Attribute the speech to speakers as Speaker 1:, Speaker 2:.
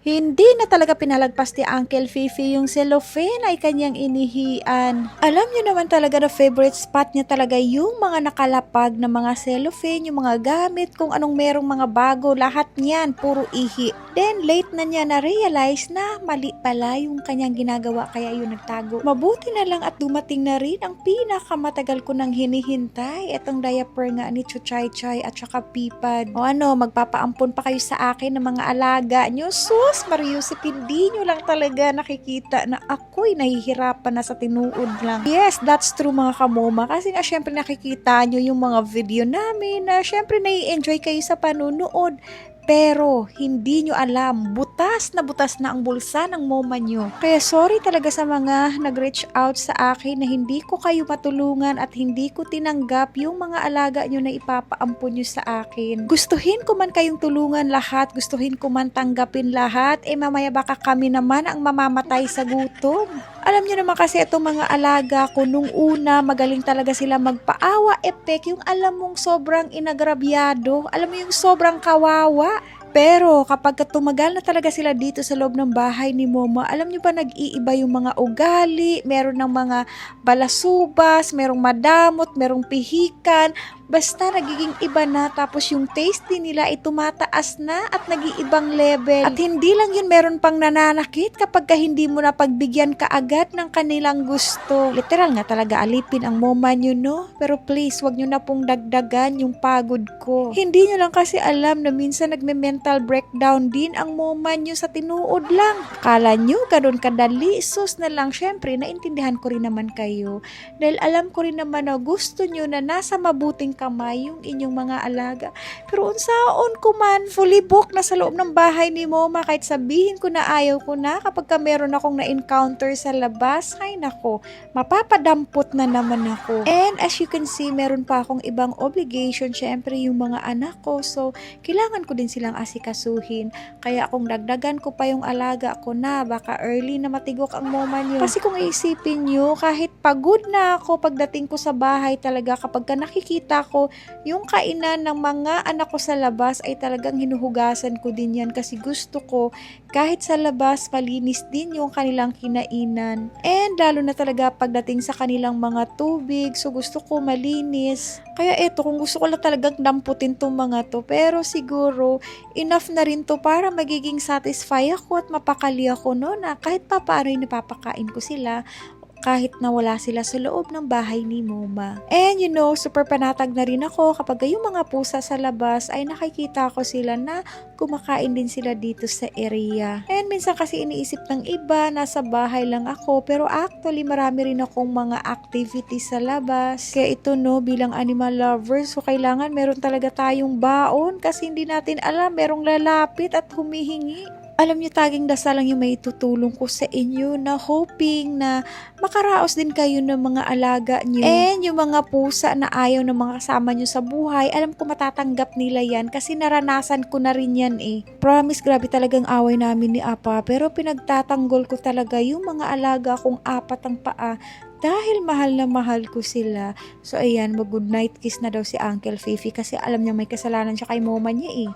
Speaker 1: Hindi na talaga pinalagpas ni Uncle Fifi yung cellophane ay kanyang inihian. Alam niyo naman talaga na favorite spot niya talaga yung mga nakalapag na mga cellophane, yung mga gamit, kung anong merong mga bago, lahat niyan, puro ihi. Then late na niya na-realize na mali pala yung kanyang ginagawa kaya yun nagtago. Mabuti na lang at dumating na rin ang pinakamatagal ko nang hinihintay, etong diaper nga ni Chuchay Chay at saka Pipad. O ano, magpapaampon pa kayo sa akin ng mga alaga nyo? Sus, Mariusip, hindi nyo lang talaga nakikita na ako'y nahihirapan na sa tinuod lang. Yes, that's true mga kamoma. Kasi nga syempre nakikita nyo yung mga video namin na syempre nai-enjoy kayo sa panunood. Pero hindi nyo alam, butas na ang bulsa ng moma nyo. Kaya sorry talaga sa mga nag-reach out sa akin na hindi ko kayo matulungan at hindi ko tinanggap yung mga alaga nyo na ipapaampon nyo sa akin. Gustuhin ko man kayong tulungan lahat, gustuhin ko man tanggapin lahat, mamaya baka kami naman ang mamamatay sa gutom. Alam nyo naman kasi itong mga alaga ko nung una, magaling talaga sila magpaawa epek, yung alam mong sobrang inagrabyado, alam mo yung sobrang kawawa. Pero kapag tumagal na talaga sila dito sa loob ng bahay ni Moma, alam nyo ba nag-iiba yung mga ugali, meron ng mga balasubas, merong madamot, merong pihikan, basta nagiging iba na, tapos yung taste din nila ay tumataas na at nag-iibang level. At hindi lang yun, meron pang nananakit kapag hindi mo na pagbigyan kaagad ng kanilang gusto. Literal nga talaga alipin ang Moma nyo, no? Pero please, wag nyo na pong dagdagan yung pagod ko. Hindi nyo lang kasi alam na minsan nagme-mental breakdown din ang Moma nyo sa tinuod lang. Akala nyo ganun kadali, sus na lang. Syempre, naintindihan ko rin naman kayo. Dahil alam ko rin naman na gusto nyo na nasa mabuting kamay yung inyong mga alaga. Pero unsaon ko man, fully booked na sa loob ng bahay ni Moma, kahit sabihin ko na ayaw ko na kapag meron akong na-encounter sa labas, ay nako, mapapadampot na naman ako. And as you can see, meron pa akong ibang obligation, syempre yung mga anak ko, so kailangan ko din silang asikasuhin. Kaya kung dagdagan ko pa yung alaga ko na, baka early na matigok ang Moma nyo. Kasi kung iisipin nyo, kahit pagod na ako pagdating ko sa bahay talaga, kapag nakikita ko yung kainan ng mga anak ko sa labas, ay talagang hinuhugasan ko din yan kasi gusto ko kahit sa labas malinis din yung kanilang kinainan. And lalo na talaga pagdating sa kanilang mga tubig, so gusto ko malinis. Kaya eto, kung gusto ko lang talagang damputin tong mga to, pero siguro enough na rin to para magiging satisfy ako at mapakali ako, no, na kahit pa paano yung napapakain ko sila kahit na wala sila sa loob ng bahay ni Moma. And you know, super panatag na rin ako kapag yung mga pusa sa labas ay nakikita ko sila na kumakain din sila dito sa area. And minsan kasi iniisip ng iba, nasa bahay lang ako, pero actually marami rin akong mga activities sa labas. Kaya ito, no, bilang animal lovers, so kailangan meron talaga tayong baon kasi hindi natin alam, merong lalapit at humihingi. Alam niyo, taging dasal lang yung may tutulong ko sa inyo na hoping na makaraos din kayo ng mga alaga niyo. And yung mga pusa na ayaw ng mga kasama niyo sa buhay, alam ko matatanggap nila yan kasi naranasan ko na rin yan eh. Promise, grabe talagang away namin ni Apa, pero pinagtatanggol ko talaga yung mga alaga kong apat ang paa dahil mahal na mahal ko sila. So ayan, mag-good night kiss na daw si Uncle Fifi kasi alam niya may kasalanan siya kay Moma niya eh.